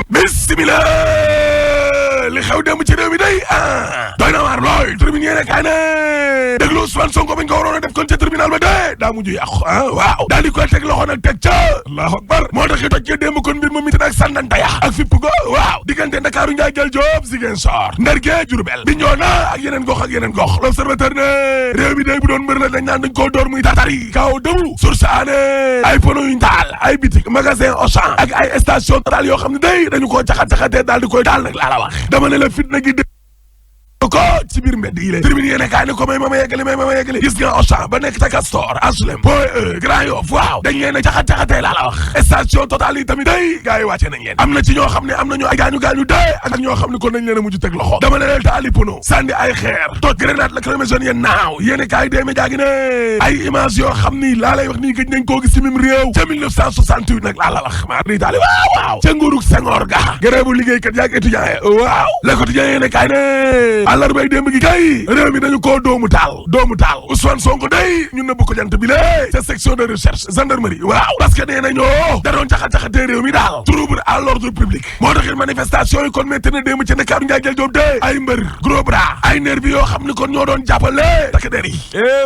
bismillah li xew dem ci réew mi day doy na waar lool tribune yéene kaay ne déglu Ousmane Sonko bañ ko waroon a def kon ca tribunal ba de daa mujj yàqu waaw daal di koy teg loxo nag teg ca allahu akbar moo tax i toj ca démb kon mbir ma miti nag sànnanta ya ak fipp go waaw diggante Ndakaaru Njaay jël Joob Ziguinchor Ndar gee Jurbel Bignona ak yeneen gox l'observateur ne réew mi day bu doon mbër la dañ naan dañ koo door muy tatari kaw dëwu source aane ay pono yuñ taal ay bitik magasin Auchan ak ay station Total yoo xam ne day dañu koo caxat-caxatee daal di koy taal nag laa la wax dama ne la fitna gi ko ci biir mbedd yi lée tribune yéene kaay ne ko may ma yeggali gis nga Auchan ba nekk ta Castor HLM Point E Grand Yoff waaw dañ leen a caxat-caxatee laa la wax station Total yi tamit day gars yi wàcce nañ leen am na ci ñoo xam ne am nañu ay gaañu day ak ñoo xam ne kon nañ leen a mujj teg loxo dama ne leen taali pono sànni ay xeer toj grenade lacrymogène yéen naaw yéene kaay dee média gi ne ay image yoo xam ni laa lay wax nii gëj nañ koo gis ci mim réew ca 1968 nag laa la wax maa di taali waaw ca nguurug Senghor ga grève liggéeykat yaak étudiant yi waaw Le Quotidien yéene kaay ne àllarbay démb gi kay réew mi dañu koo doomu taal Ousmane Sonko day ñu nëbb ko jant bi lée ca section de recherche gendarmerie waaw parce que nee nañoo da doon caxat-caxatee réew mi daal trouble à l'ordre public moo taxit manifestation yi kon metti na démb ca Ndakaaru Njaay jël Joob de ay mbër gros bras ay nervi yoo xam ni kon ñoo doon jàppale takk der yi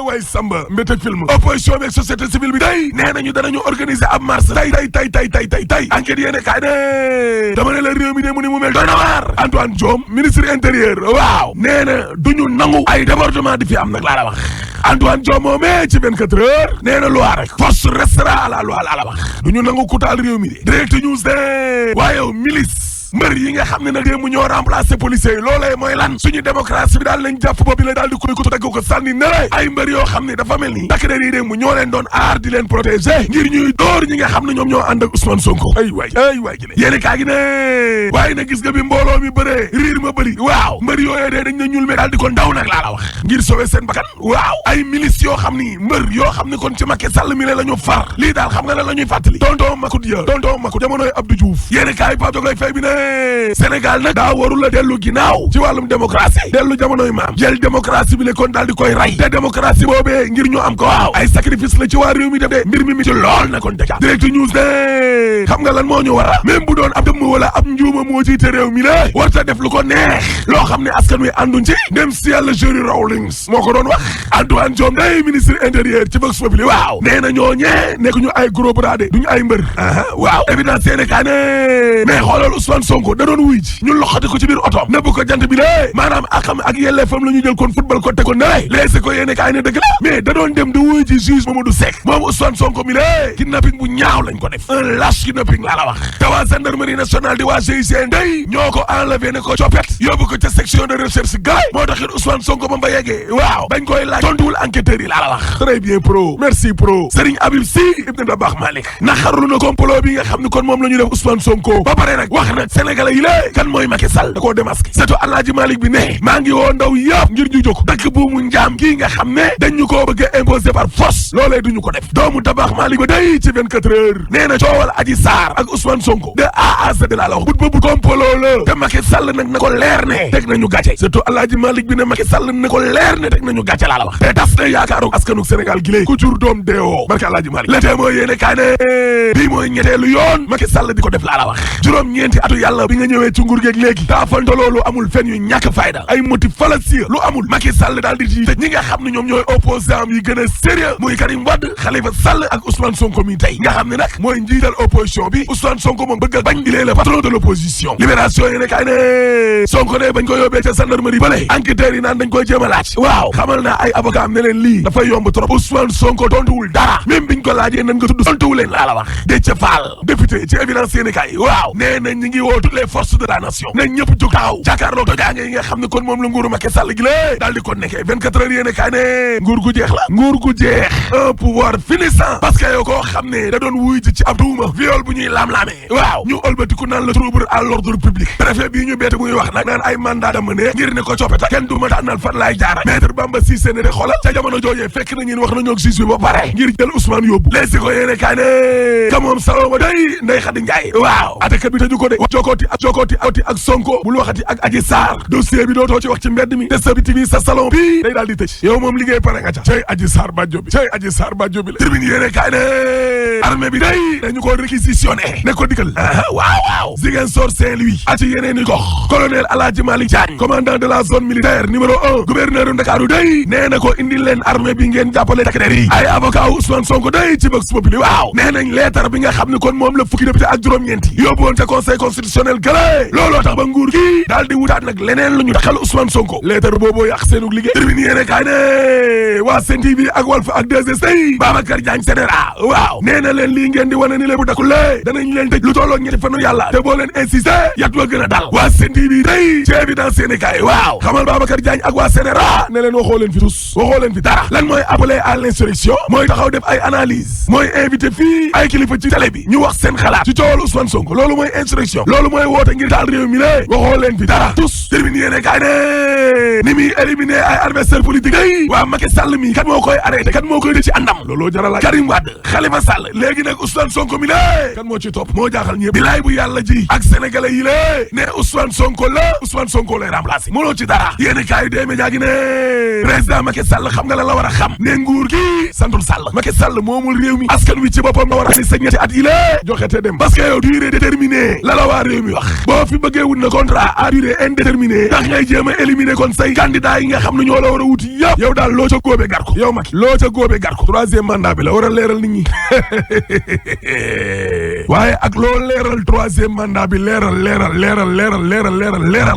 way samba mbéteg film opposition bi ak société civile bi day nee nañu danañu organiser ab marche tay enquête yéene kaay ne dama ne la réew mi de mu ni mu mel doy na waar Antoine Diome ministre intérieur waaw nee na duñu nangu ay débordement di fi am nag laa la wax Antoine Diome moomee ci 24 heures nee na loi rek force restera à la loi laa la wax duñu nangu kutaal réew mi de direct news de waaye milice mbër yi nga xam ne nag démb ñoo remplacé policiers yi loolee mooy lan suñu démocratie bi daal lañ jàpp boobu la daal di koy ko dagg ko sànni ne ay mbër yoo xam ne dafa mel ni takk der yi démb ñoo leen doon aar di leen protéger ngir ñuy dóor ñi nga xam ne ñoom ñoo ànd ak Ousmane Sonko ay waay gi le yéeni kaa gi ne waaye nag gis nga bi mbooloo mi bëree riir ma bëri waaw mbër yooyee dee dañ na ñuul me daal di ko ndaw nag laa la wax ngir sauver seen bakkan waaw ay milice yoo xam ni mbër yoo xam ni kon ci Macky Sall mi la ñu far lii daal xam nga lan la ñuy fàttali tonton Macoute jamonoy Abdou Diouf yéeni kaa yi Pape Jogoy Faye bi ne Sénégal nag daa warul a dellu ginnaaw ci wàllum démocratie dellu jamonoy maam jël démocratie bi le kon daal di koy rey te démocratie boobee ngir ñu am ko waaw ay sacrifice la ci waa réew mi def de mbir mi ci lool na kon dëkk direct news de xam nga lan moo ñu war a même bu doon ab dëmm wala ab njuuma moo jiite réew mi la warta def lu ko neex loo xam ne askan wi ànduñ ci dem si yàlla Jerry Rawlings moo ko doon wax Antoine Diome day ministre intérieur ci Vox Populi waaw nee na ñooñee nekk ñu ay gros bras de duñu ay mbër waaw évidence yéene kaa ne mais xoolal Ousmane Sonko da doon wuy ji ñu loxati ko ci biir oto nëbb ko jant bi lée maanaam akam ak yelleefam la ñu jël kon football ko te ko ne leese ko yéene kaay ne dëgg la mais da doon dem di wuy ji juge Mamadou Seck moom Ousmane Sonko mi lée kidnapping bu ñaaw lañ ko def un lâche kidnapping laa la wax te waa gendarmerie nationale di waa GIGN day ñoo ko enlevé ne ko coppet yóbbu ko ca section de recherche gaay moo taxit Ousmane Sonko ba yeggee waaw bañ koy laaj tontuwul enquêteurs yi laa la wax très bien pro merci pro Serigne Habib Sy Ibn Dabakh Malick naxarlu na complot bi nga xam ne kon moom la ñu def Ousmane Sonko ba pare nag wax nag sénégalais yi lée kan mooy Macky Sall da koo démasqué surtout Alaaji Malick bi ne maa ngi woo ndaw yëpp ngir ñu jóg dëkk buumu njaam kii nga xam ne dañ ñu koo bëgg a imposer par force loolee duñu ko def doomu Dabakh Malick ba day ci 24 heures nee na coowal Adji Sarr ak Ousmane Sonko de A à Z laa la wax but ba but complot la te Macky Sall nag na ko leer ne teg nañu gàcce surtout Alaaji Malick bi ne Macky Sall na ko leer ne teg nañu gàcce laa la wax te tas na yaakaaru askanu Sénégal gi lée ku jur doom deewoo barke Alaaji Malick la tee mooy yéene kaay ne bii mooy ñetteelu yoon Macky Sall di ko def laa la wax juróom-ñeenti atu yàlla bi nga ñëwee ci nguur geeg léegi taafalto loolu amul fen yu ñàkk fayda ay motif fallacieux lu amul Macky Sall daal di ci tëj ñi nga xam ne ñoom ñooy opposant yi gën a sérieux muy Karim Wade Khalifa Sall ak Ousmane Sonko mi tey nga xam ne nag mooy njiital opposition bi Ousmane Sonko moom bëgg a bañ il est le patron de l'opposition libération yi ne kay ne Sonko ne bañ ko yóbbee ca gendarmerie bale enquêteurs yi naan dañ koy jéem a laaj waaw xamal naa ay avocat am ne leen lii dafay yomb trop Ousmane Sonko tontuwul dara même biñ ko laajee nan nga tudd tontuwu leen laa la wax Déthié Fall député ci évidence yéene kay waaw nee na ñi ngi woo toutes les forces de la nation ne ñëpp jóg taxaw jàkkaarloo tojaange yi nga xam ne kon moom la nguuru Macky Sall gi lée daal di ko nekkee 24 heures yéene kaay ne nguur gu jeex la nguur gu jeex un pouvoir finissant parce que yow koo xam ne da doon wuy ji ci ab tuuma viol bu ñuy laam-laamee waaw ñu ëlbatiku naan la trouble à l'ordre public préfet bii ñu beete muy wax nag naan ay mandat d'amener ngir ne ko coppeta kenn du ma tànnal fan laay jaara maître Bamba Cissé ne de xoolal ca jamono joojee fekk na ñun wax nañoo ak juge bi ba pare ngir jël Ousmane yóbbu leesi ko yéene kaay ne ka moom saloma day Ndeye Khady Ndiaye waaw atekat bi tëju ko de jokkooti ak Sonko bul waxati ak Adji Sarr dossier bi dootoo ci wax ci mbedd mi te sa biti bi sa salon bi day daal di tëj yow moom liggéey pare nga ca cey Adji Sarr Badio bi la tribune yéene kaay ne armée bi day dañu ko réquisitionné ne ko digal waaw Ziguinchor Ziguinchor Saint-Louis ak ci yeneen i gox colonel Aladji Malick Diagne commandant de la zone militaire numéro 1 gouverneur u Ndakaaru day nee na ko indil leen armée bi ngeen jàppale takk der yi ay avocat Ousmane Sonko day ci Vox Populi waaw nee nañ leetar bi nga xam ne kon moom la fukki député ak juróom-ñeenti yóbbu woon ca conseil constitutionnel gële looloo tax ba nguur gi daal di wutaat nag leneen lu ñu taxal Ousmane Sonko leetar booboo yàq seenu liggéey termine yéene kaay ne waa Sen TV ak Walf ak 2STV Babacar Diagne Sénéra waaw nee na leen lii ngeen di wane ni lee bu dakkulee danañ leen tëj lu tolloo ñetti fanu yàlla te boo leen insisté yat wa gën a dal waa Sen TV day ci évidence yéene kaay waaw xamal Babacar Diagne ak waa Sénéra ne leen waxoo leen fi tus waxoo leen fi dara lan mooy appelé à l'insurrection mooy taxaw def ay analyse mooy invité fii ay kilifa ci télé bi ñu wax seen xalaat ci coowal Ousmane Sonko loolu mooy insurrection loolu mooy woote ngir taal réew mi lée waxoo leen fi dara tus termine yéene kaay ne ni muy éliminer ay adversaire politique yi waa Macky Sall mi kat moo koy arrêté kat moo koy def ci àndam looloo jaral Karim Wade Khalifa Sall léegi nag Ousmane Sonko mi lée kan moo ci topp moo jaaxal ñëpp bilaay bu yàlla ji ak sénégalais yi lée ne Ousmane Sonko la Ousmane Sonko lay remplacé mënoo ci dara yéene kaay dee média gi ne président Macky Sall xam nga la war a xam ne nguur gi santul Sall Macky Sall moomul réew mi askan wi ci boppam la war a sa ñetti at yi lée joxe te dem parce que yow durée déterminée la waa réew mi wax boo fi bëggee wut na contrat à durée indéterminée ndax ngay jéem a éliminer kon say candidat yi nga xam ne ñoo la war a wuti yëpp yow daal loo ca góobe gar ko yow Macky loo ca góobe gar ko troisième mandat bi la war a leeral nit ñi waaye ak loo leeral troisième mandat bi leeral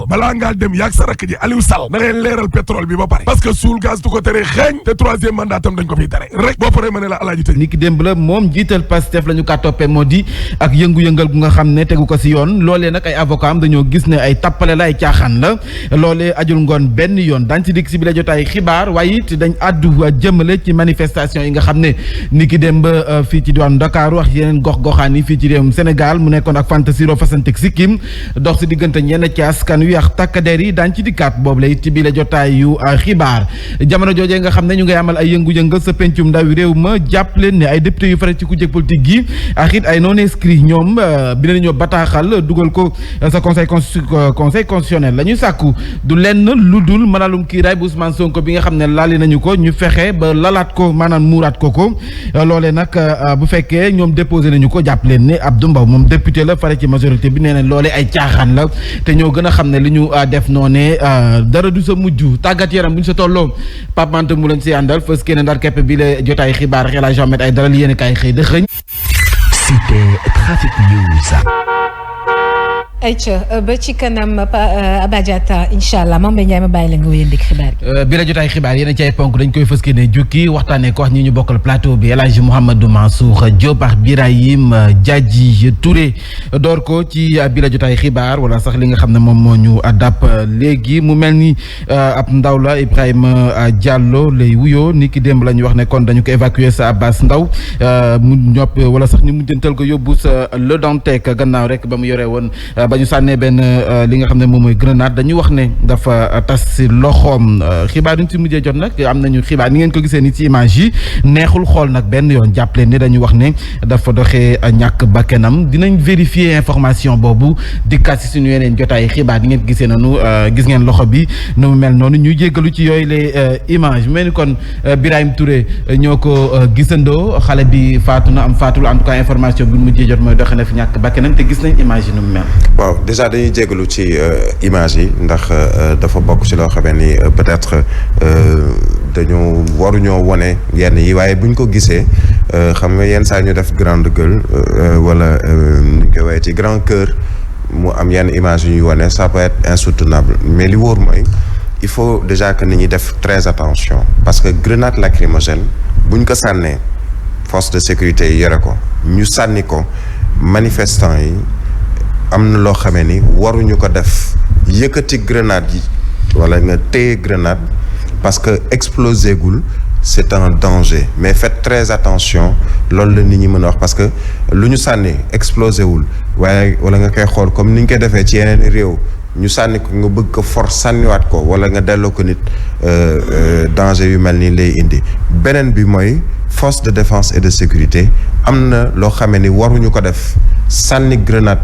balaa ngaa dem yaag sa rakk ji Aliou Sall na ngeen leeral pétrole bi ba pare parce que suul gaz du ko tere xeeñ te troisième mandat tam dañ ko fiy tere rek boo paree ma ne la alaaji tëj ni ki démb la moom jiital Pastef la ñu kaa toppee moo di ak yëngu-yëngal gu nga xam ne tegu ko si yoon loolee nag ay avocat am dañoo gis ne ay tappale la ay caaxaan la loolee ajul ngoon benn yoon dañ ci dikk si bi la jotaay xibaar waaye it dañ àddu jëmale ci manifestation yi nga xam ne ni ki démb fii ci diwaanu Dakar wax yeneen gox-goxaan yi fii ci réewum Sénégal mu nekkoon ak fantasiro fasantek sikkim dox si diggante ñenn ci askan wi ak takkadeer yi daañ ci dikkaat boobu la it ci bi la jotaay yu xibaar jamono joojee nga xam ne ñu ngay amal ay yëngu-yëngal sa pencum ndaw réew ma jàpp leen ne ay député yu fare ci kujje politique gi ak it ay non inscrits ñoom bi nañoo bataaxal dugal ko sa conseil constitutionnel la ñuy sàkku du lenn lu dul mënalum kiiraay bu Ousmane Sonko bi nga xam ne laali nañu ko ñu fexe ba lalaat ko maanaam muuraat ko loolee nag bu fekkee ñoom déposé nañu ko jàpp leen ne Abdou Mbow moom député la fare ci majorité bi nee na loolee ay caaxaan la te ñoo gën a xam ne li ñu def noone dara du sa mujj tàggat yaram bu ñu sa tolloo Pape Mante mu lañ si àndal fës kenn ndar kepp bi la jotaay xibaar xelaa jomet ay dara li yéen kaay xëy dëxëñ C'était Trafic News. ayca ba ci kanam Abadiata incha allah moom Ndiaye ma bàyyi la nga wéyandi xibaar yi. bi la jotaay xibaar yéen a ci ay ponk dañ koy fës ne jukki waxtaanee ko wax ñi ñu bokkal plateau bi El Hadj Mouhamadou Mansour Diop ak Birahim Diadji Touré door ko ci bi la jotaay xibaar wala sax li nga xam ne moom moo ñu dàpp léegi mu mel ni ab ndaw la Ibrahima Diallo lay wuyoo ni ki démb la ñu wax ne kon dañu ko évacuer sa Abbas Ndaw mu ñopp wala sax ñu mujjantal ko yóbbu sa Le Dantec gannaaw rek ba mu yore woon. ba ñu sànnee benn li nga xam ne moom mooy grenade dañu wax ne dafa tas si loxoom xibaar yi ñu si mujjee jot nag am nañu xibaar ni ngeen ko gisee ni ci image yi neexul xool nag benn yoon jàpp leen ne dañu wax ne dafa doxee ñàkk bakkanam dinañ vérifier information boobu dikkaat si suñu yeneen jotaay xibaar ni ngeen ko gisee noonu gis ngeen loxo bi nu mu mel noonu ñu jéggalu ci yooyu les images mel ni kon Birahim Touré ñoo ko gisandoo xale bi faatu na am faatul en tout cas information bi mujjee jot mooy doxe na fi ñàkk bakkanam te gis nañ image yi nu mu mel. waaw déjà dañuy jégalu ci image yi ndax dafa bokk ci loo xamee ni peut-être dañu waruñoo wone yenn yi waaye buñ ko gisee xam nga yenn saa ñu def grande gueule wala ñu koy waxee ci grand cœur mu am yenn image yu ñuy wone ça peut être insoutenable mais li wóor mooy il faut déjà que nit ñi def très attention parce que grenade lacrymogène buñ ko sànnee force de sécurité yi yore ko ñu sànni ko manifestants yi am na loo xamee ni waruñu ko def yëkkati grenade yi wala nga téye grenade parce que explosé gul c'est un danger mais faites très attention loolu la nit ñi mën a wax parce que lu ñu sànni explosé wul waaye wala nga koy xool comme ni ñu koy defee ci yeneen réew ñu sànni ko nga bëgg ko force sànniwaat ko wala nga delloo ko nit danger yu mel nii lay indi beneen bi mooy force de défense et de sécurité am na loo xamee ni waruñu ko def sànni grenade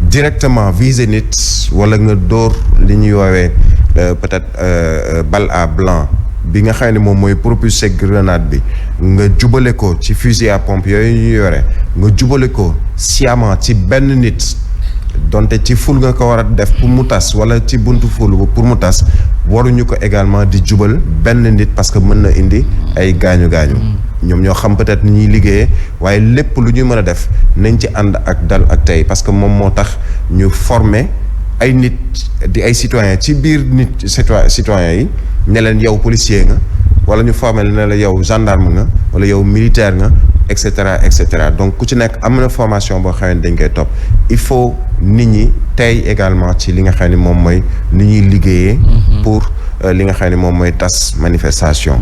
directement viser nit wala nga dóor li ñuy woowee peut-être balle à blanc bi nga xam ne moom mooy propulser grenade bi nga jubale ko ci fusil à pompe yooyu ñu yore nga jubale ko sciemment ci benn nit donte ci ful nga ko war a def pour mu tas wala ci buntu ful pour mu tas waruñu ko également di jubal benn nit parce que mën na indi ay gaañu-gaañu ñoom ñoo xam peut-être ni ñuy liggéeyee waaye lépp lu ñuy mën a def nañ ci ànd ak dal ak tey parce que moom moo tax ñu former ay nit di ay citoyens ci biir nit citoyens yi ne leen yow policier nga wala ñu former ne la yow gendarme nga wala yow militaire nga et cetera donc ku ci nekk am na formation boo xam ne dañ koy topp il faut nit ñi tey également ci li nga xam ne moom mooy ni ñuy liggéeyee pour li nga xam ne moom mooy tas manifestation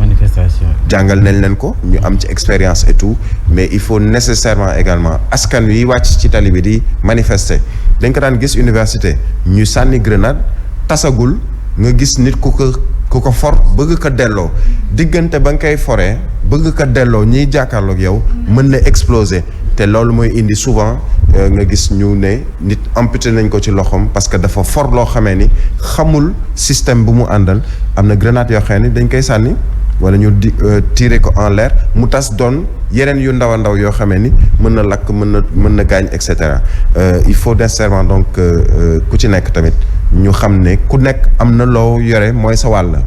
jàngal nañ leen ko ñu am ci expérience et tout mais il faut nécessairement également askan wi wàcc ci tali bi di manifester dañ ko daan gis université ñu sànni grenade tasagul nga gis nit ku ko for bëgg ko delloo diggante ba nga koy foree bëgg ko delloo ñiy jàkkaarloog yow mën na exploser te loolu mooy indi souvent nga gis ñu ne nit amputé nañ ko ci loxoom parce que dafa for loo xamee ni xamul système bu mu àndal am na grenade yoo xam ne dañ koy sànni wala ñu tirer ko en l'air mu tas doon yeneen yu ndaw a ndaw yoo xamee ni mën na lakk mën na gaañ et cetera il faut nécessairement donc ku ci nekk tamit ñu xam ne ku nekk am na loo yore mooy sa wàll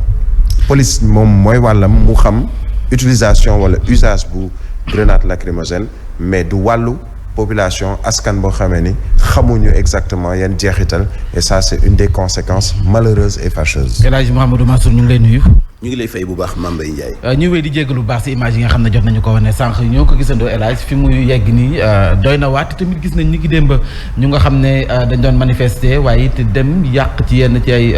police moom mooy wàllam mu xam utilisation wala usage bu grenade lacrymogène mais du wàllu population askan boo xamee ni xamuñu exactement yan jeexital et ça c'est une des conséquences malheureuses et fâcheuses. El Hadj Mouhamadou Mansour ñu ngi lay nuyu. ñu ngi lay fay bu baax Mame Mbaye Ndiaye. ñu wéy di jéggalu bu baax ci image yi nga xam ne jot nañu ko wane sànq ñoo ko gisandoo El Hadj fi muy yegg nii doy na waat tamit gis nañ ni ki démb ñu nga xam ne dañ doon manifester waaye it dem yàq ci yenn ci ay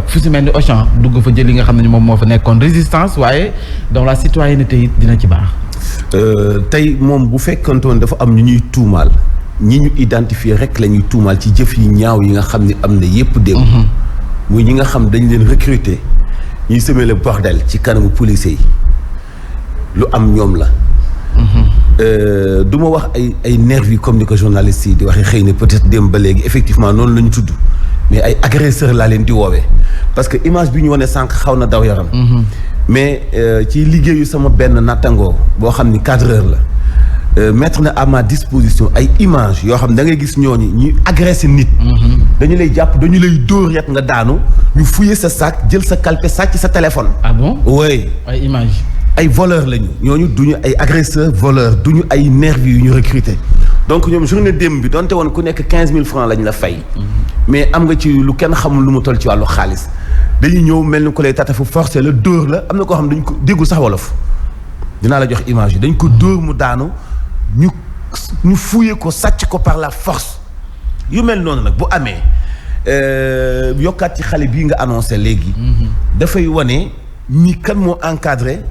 fu si mel ni Auchan dugg fa jël li nga xam ne moom moo fa nekkoon résistance waaye dans la citoyenneté it dina ci baax. tey moom bu fekkantoon dafa am ñu ñuy tuumaal ñi ñu identifier rek la ñuy tuumaal ci jëf yi ñaaw yi nga xam ne am na yépp démb. muy ñi nga xam dañ leen recruter. ñuy semer le bordel ci kanamu policiers yi lu am ñoom la. du ma wax ay nervis comme ni ko journalistes yi di waxee xëy na peut-être dem ba léegi effectivement noonu la ñu tudd mais ay agresseurs laa leen di woowee parce que image bi ñu wane sànq xaw na daw yaram. mais ci liggéeyu sama benn nattangoo boo xam ni cadreur la mettre na à ma disposition ay images yoo xam ne da ngay gis ñooñu ñuy agressé nit. dañu lay jàpp dañu lay dóor yet nga daanu ñu fouiller sa sac jël sa calpe sàcc sa téléphone. Ah bon? Oui. ay images. ay voleurs lañu ñooñu duñu ay agresseurs voleurs duñu ay nervis yu ñu recruter donc ñoom journée démb bi donte woon ku nekk 15 000 francs lañ la fay. mais am nga ci lu kenn xamul lu mu toll ci wàllu xaalis dañuy ñëw mel ni ko lay tatafu forcé la dóor la am na koo xam dañ ko déggul sax wolof dinaa la jox image yi dañ ko dóor mu daanu ñu fouiller ko sàcc ko par la force yu mel noonu nag bu amee yokkaat ci xale bii nga annoncé léegi. dafay wane ni kan moo encadré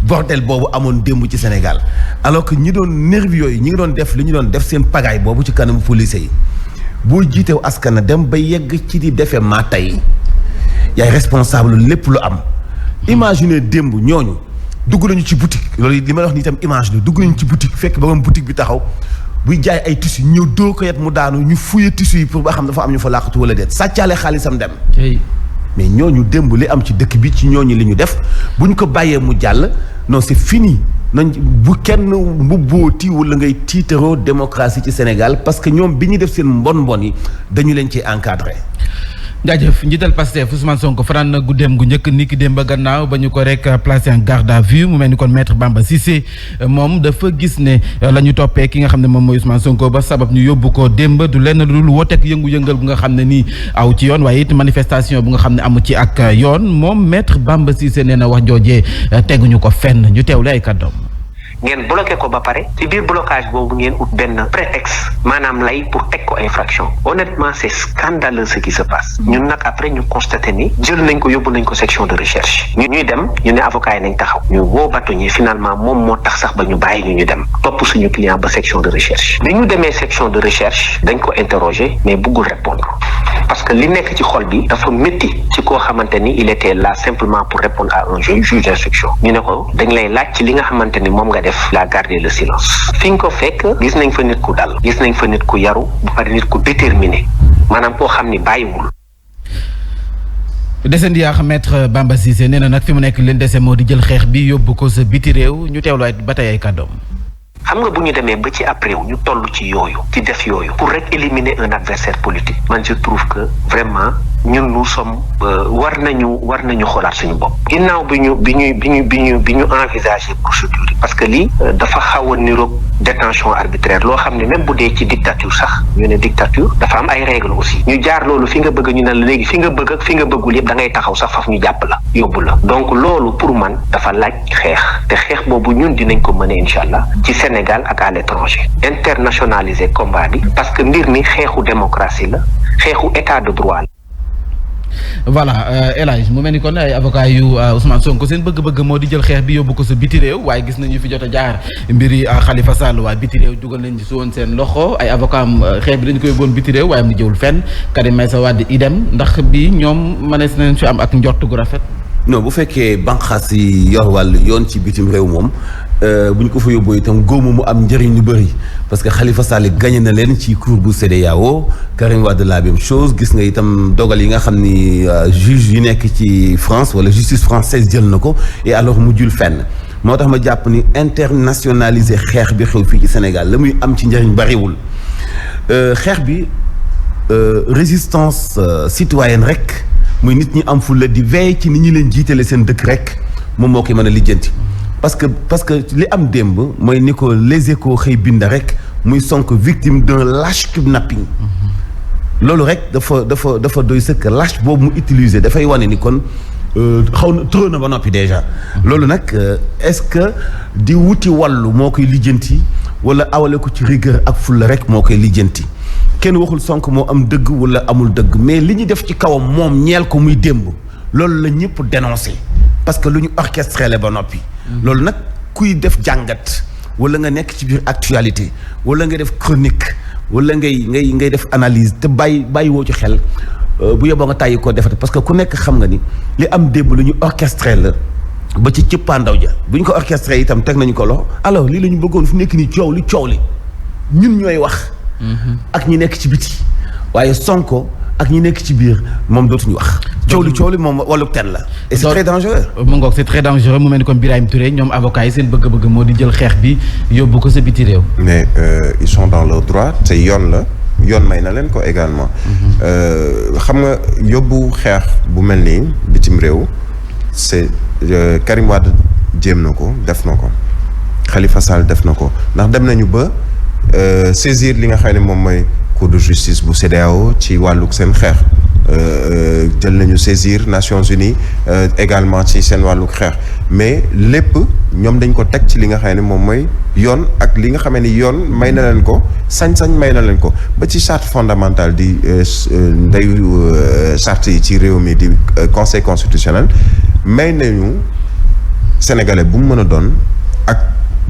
bordel boobu amoon démb ci Sénégal alors que ñi doon nervi yooyu ñi ngi doon def li ñu doon def seen pagaille boobu ci kanamu policiers yi boo jiitew askan na dem ba yegg ci di defee maa tey yaay responsable lépp lu am. imagine démb ñooñu dugg nañu ci boutique loolu li ma wax ni itam image la dugg nañu ci boutique fekk ba moom boutique bi taxaw buy jaay ay tissus ñëw doo ko yet mu daanu ñu fouiller tissus yi pour ba xam dafa am ñu fa làqatu wala déet sàccaale xaalisam dem. mais ñooñu démb li am ci dëkk bi ci ñooñu li ñu def bu ñu ko bàyyee mu jàll non c'est fini nañ bu kenn mbubbooti wala ngay tiitaroo démocratie ci Sénégal parce que ñoom bi ñuy def seen mbon yi dañu leen ci encadré. jaajëf njiital Pastef Ousmane Sonko fanaan na guddeem gu njëkk ni ki démb gannaaw ba ñu ko rek placé en garde à vue mu mel ni kon maître Bamba Cissé moom dafa gis ne la ñu toppee ki nga xam ne moom mooy Ousmane Sonko ba sabab ñu yóbbu ko démb du lenn lu dul wooteek yëngu-yëngal bu nga xam ne nii aw ci yoon waaye it manifestation bu nga xam ne amu ci ak yoon moom maître Bamba Cissé nee na wax joojee teguñu ko fenn ñu teewle ay kàddoom. ngeen bloqué ko ba pare ci biir blocage boobu ngeen ut benn prétexte maanaam lay pour teg ko infraction honnêtement c'est scandaleux ce qui se passe ñun nag après ñu constaté ni jël nañ ko yóbbu nañ ko section de recherche ñuy dem ñu ne avocat yi nañ taxaw ñu woo bâtonnier finalement moom moo tax sax ba ñu bàyyi ñu dem topp suñu client ba section de recherche bi ñu demee section de recherche dañ ko interroger mais bëggul répondre parce que li nekk ci xol bi dafa métti ci koo xamante ni il était là simplement pour répondre à un juge d'instruction ñu ne ko dañ lay laaj ci li nga xamante ni moom nga def la garder le silence fi nga ko fekk gis nañ fa nit ku dal gis nañ fa nit ku yaru bu pare nit ku déterminé maanaam koo xam ni bàyyiwul. desandi yaa xam maître Bamba Cissé nee na nag fi mu nekk leen dese moo di jël xeex bi yóbbu ko sa biti réew ñu teewlu ba tey ay kàddoom. xam nga bu ñu demee ba ci après ñu toll ci yooyu ci def yooyu pour rek éliminer un adversaire politique man je trouve que vraiment ñun nous sommes war nañu xoolaat suñu bopp ginnaaw bi ñu envisager procédure yi parce que lii dafa xaw a niroog détention arbitraire loo xam ne même bu dee ci dictature sax ñu ne dictature dafa am ay règles aussi ñu jaar loolu fi nga bëgg ñu ne la léegi fi nga bëgg ak fi nga bëggul yëpp da ngay taxaw sax faf ñu jàpp la yóbbu la donc loolu pour man dafa laaj xeex te xeex boobu ñun dinañ ko mëne incha allah ci Sénégal ak à l'étranger internationaliser combat bi parce que mbir mi xeexu démocratie la xeexu état de droit la. voilà El Hadj mu mel ni kon ay avocat yu Ousmane Sonko seen bëgg-bëgg moo di jël xeex bi yóbbu ko sa biti réew waaye gis nañu fi jot a jaar mbiri Khalifa Sall waaye biti réew dugal nañ si woon seen loxo ay avocat am xeex bi dañu koy yóbboon biti réew waaye mu jëwul fenn Karim Meïssa Wade idem ndax bi ñoom mënees nañ fi am ak njort gu rafet. non bu fekkee banqaas yi yor wàllu yoon ci bitim réew moom bu ñu ko fa yóbboo itam góomu mu am njëriñ lu bëri parce que Khalifa Sall gagné na leen ci cour bu CEDEAO Karim Wade la même chose gis nga itam dogal yi nga xam ni juge yu nekk ci France wala justice française jël na ko et alors mu jul fenn moo tax ma jàpp ni internationaliser xeex bi xew fii ci Sénégal la muy am ci njëriñ bariwul xeex bi résistance citoyenne rek muy nit ñi am fulla di veille ci nit ñi leen jiitale seen dëkk rek moom moo koy mën a lijjanti parce que li am démb mooy ni ko les Échos xëy bind rek muy Sonko victime d'un lâche kidnapping loolu rek dafa doy sëkk lâche boobu mu utiliser dafay wane ni kon xaw na trop na ba noppi déjà loolu nag est-ce que di wuti wàllu moo koy lijjanti wala awale ko ci rigueur ak fulla rek moo koy lijjanti kenn waxul Sonko moo am dëgg wala amul dëgg mais li ñu def ci kawam moom ñeel ko muy démb loolu la ñëpp dénoncé parce que lu ñu orchestré la ba noppi loolu nag kuy def jàngat wala nga nekk ci biir actualité wala nga def chronique wala ngay def analyse te bàyyi woo ci xel bu yeboo nga tàyyi koo defate parce que ku nekk xam nga ni li am démb lu ñu orchestré la ba ci cëppaandaw ja bu ñu ko orchestré itam teg nañu ko loxo alors lii la ñu bëggoon fu nekk nii coow li ñun ñooy wax ak ñi nekk ci biti waaye Sonko ak ñi nekk ci biir moom dootuñu wax coow li moom wàllu ten la et c'est très dangereux mu ngoog c'est très dangereux mu mel ni comme Birahim Touré ñoom avocats yi seen bëgg-bëgg moo di jël xeex bi yóbbu ko sa biti réew mais ils sont dans leur droit te yoon may na leen ko également xam nga yóbbu xeex bu mel nii bitim réew c'est Karim Wade jéem na ko def na ko Khalifa Sall def na ko ndax dem nañu ba saisir li nga xam ne moom mooy cour de justice bu CEDEAO ci wàllug seen xeex jël nañu saisir Nations Unies également ci seen wàllug xeex mais lépp ñoom dañ ko teg ci li nga xam ne moom mooy yoon ak li nga xam ne yoon may na leen ko sañ-sañ may na leen ko ba ci charte fondamentale di ndeyu charte yi ci réew mi di conseil constitutionnel may nañu sénégalais bu mu mën a doon ak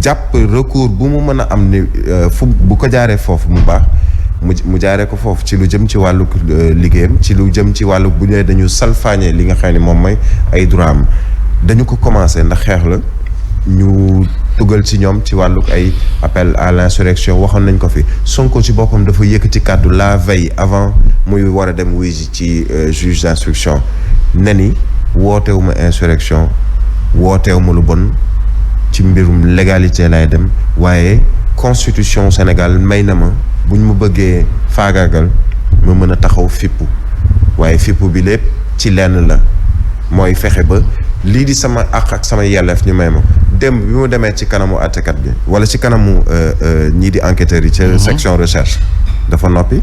jàpp recours bu mu mën a am ni bu ko jaaree foofu mu baax mu jaaree ko foofu ci lu jëm ci wàllu liggéeyam ci lu jëm ci wàllu bu ñëwee dañu salfaañee li nga xam ne moom mooy ay droit am dañu ko commencé ndax xeex la ñu dugal ci ñoom ci wàllu ay appel à l'insurrection waxoon nañ ko fi Sonko ci boppam dafa yëkkati kàddu la veille avant muy war a dem wuy ci juge d'instruction ne ni wootewuma insurrection wootewuma lu bon ci mbirum légalité lay dem waaye constitution Sénégal may na ma bu ñu ma bëggee faagaagal ma mën a taxaw fippu waaye fippu bi lépp ci lenn la mooy fexe ba lii di sama àq ak sama yelleef ñu may ma démb bi mu demee ci kanamu àttekat bi wala ci kanamu ñii di enquêteurs yi ca section recherche dafa noppi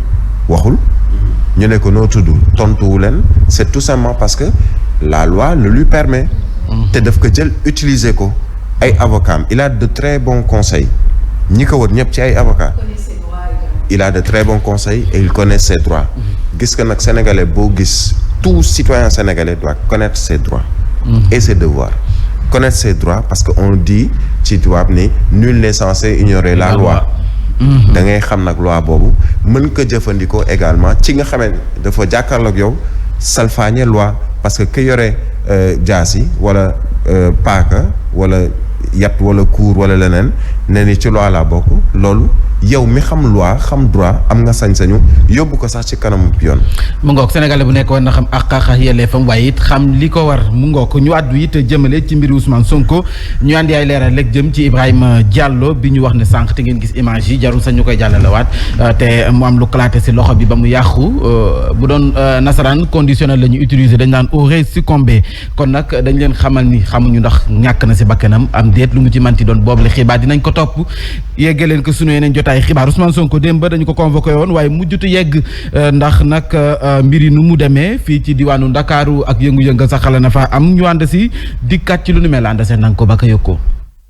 waxul ñu ne ko noo tudd tontuwu leen c'est tout simplement parce que la loi le lui permet te daf ko jël utiliser ko ay avocats il a de très bons conseils ñi ko wër ñëpp ci ay avocats il a de très bons conseils et il connaît ses droits gis que nag sénégalais boo gis tout citoyen sénégalais doit connaître ses droits et ses devoirs connaître ses droits parce que on dit ci tubaab ni nul n'est censé ignorer la loi da ngay xam nag loi boobu mën ko jëfandikoo également ci nga xamee dafa jàkkaarloog yow salfaañe loi parce que ki yore jaasi wala paaka wala yat wala kuur wala leneen ne ni ci loi laa bokk loolu yow mi xam loi xam droit am nga sañ-sañu yóbbu ko sax ci kanam yoon. mu ngoog sénégalais bu nekk war na xam ak yelleefam waaye it xam li ko war mu ngoog ñu àddu it jëmale ci mbiru Ousmane Sonko ñu andi ay leeral rek jëm ci Ibrahima Diallo bi ñu wax ne sànq te ngeen gis image yi jarul sax ñu koy jàllalewaat te mu am lu claté si loxo bi ba mu yàqu bu doon nasaraan conditionnel la ñu utiliser dañ naan aurait succombé kon nag dañ leen xamal ni xamuñu ndax ñàkk na si bakkanam am déet lu mu ci manti doon boobu la xibaar dinañ ko topp yegge leen ko sunu yeneen jotaay xibaar Ousmane Sonko démb ba dañu ko convoqué woon waaye mujjutu yegg ndax nag mbir yi nu mu demee fii ci diwaanu Ndakaaru ak yëngu-yënga sax xala na fa am ñu ànd si dikkat ci lu nu mel ànd seen nanga ko ba ka yëg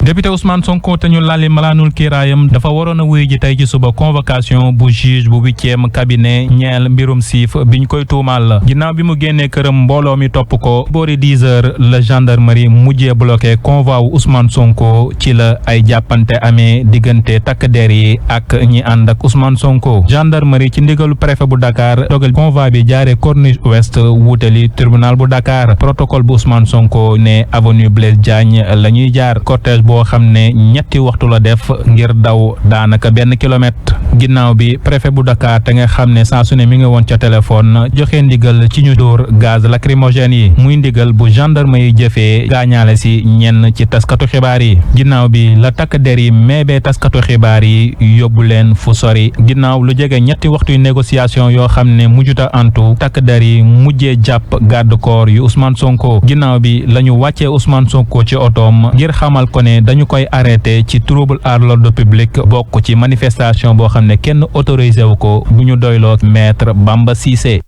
député Ousmane Sonko te ñu lali malaanul kiiraayam dafa waroon a wuyu ji tey ci suba convocation bu juge bu 8e cabinet ñeel mbirum siif biñ koy tuumaal la ginnaaw bi mu génnee këram mbooloo mi topp ko boori 10 heures la gendarmerie mujjee bloqué convoi wu Ousmane Sonko ci la ay jàppante amee diggante takk der yi ak ñi ànd ak Ousmane Sonko gendarmerie ci ndigalu préfet bu Dakar dogal convoi bi jaaree corniche ouest wuutali tribunal bu Dakar protocole bu Ousmane Sonko ne avenue Blaise Diagne la ñuy jaar cortège boo xam ne ñetti waxtu la def ngir daw daanaka 1 kilomètre ginnaaw bi préfet bu Dakar te nga xam ne saa su ne mi nga woon ca téléphone joxe ndigal ci ñu dóor gaz lacrymogène yi muy ndigal bu gendarme yi jëfee gaañaale si ñenn ci taskatu xibaar yi ginnaaw bi la takk der yi meebee taskatu xibaar yi yóbbu leen fu sori ginnaaw lu jege ñetti waxtuy négociation yoo xam ne mujjuta antu takk der yi mujjee jàpp garde corps yu Ousmane Sonko ginnaaw bi la ñu wàccee Ousmane Sonko ci otoom ngir xamal ko ne dañu koy arrêté ci trouble à l'ordre public bokk ci manifestation boo xam ne kenn autorisé wu ko bu ñu doyloo maître Bamba Cissé.